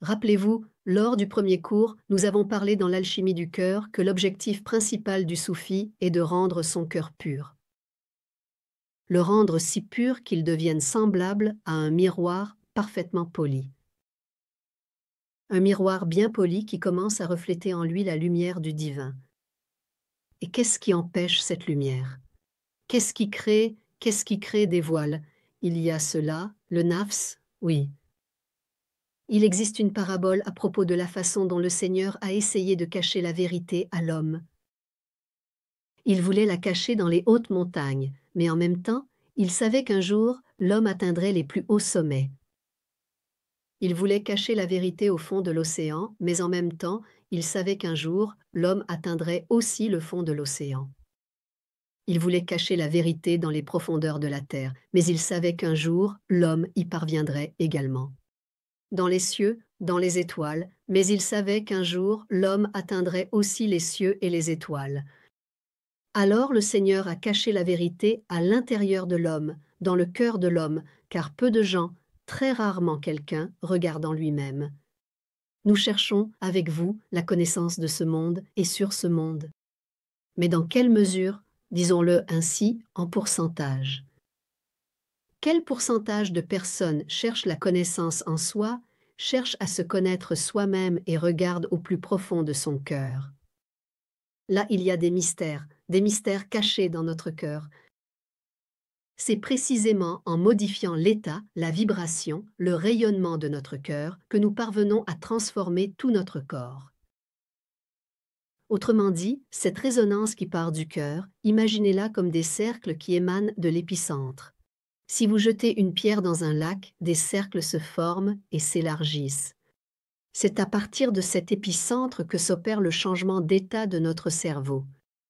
Rappelez-vous, lors du premier cours, nous avons parlé dans l'alchimie du cœur que l'objectif principal du soufi est de rendre son cœur pur. Le rendre si pur qu'il devienne semblable à un miroir parfaitement poli. Un miroir bien poli qui commence à refléter en lui la lumière du divin. Et qu'est-ce qui empêche cette lumière? Qu'est-ce qui crée des voiles? Il y a cela, le nafs, oui. Il existe une parabole à propos de la façon dont le Seigneur a essayé de cacher la vérité à l'homme. Il voulait la cacher dans les hautes montagnes, mais en même temps, il savait qu'un jour, l'homme atteindrait les plus hauts sommets. Il voulait cacher la vérité au fond de l'océan, mais en même temps, il savait qu'un jour, l'homme atteindrait aussi le fond de l'océan. Il voulait cacher la vérité dans les profondeurs de la terre, mais il savait qu'un jour, l'homme y parviendrait également. Dans les cieux, dans les étoiles, mais il savait qu'un jour, l'homme atteindrait aussi les cieux et les étoiles. Alors le Seigneur a caché la vérité à l'intérieur de l'homme, dans le cœur de l'homme, car peu de gens, très rarement quelqu'un, regardent en lui-même. Nous cherchons, avec vous, la connaissance de ce monde et sur ce monde. Mais dans quelle mesure, disons-le ainsi, en pourcentage? Quel pourcentage de personnes cherchent la connaissance en soi, cherchent à se connaître soi-même et regardent au plus profond de son cœur? Là, il y a des mystères cachés dans notre cœur. C'est précisément en modifiant l'état, la vibration, le rayonnement de notre cœur que nous parvenons à transformer tout notre corps. Autrement dit, cette résonance qui part du cœur, imaginez-la comme des cercles qui émanent de l'épicentre. Si vous jetez une pierre dans un lac, des cercles se forment et s'élargissent. C'est à partir de cet épicentre que s'opère le changement d'état de notre cerveau.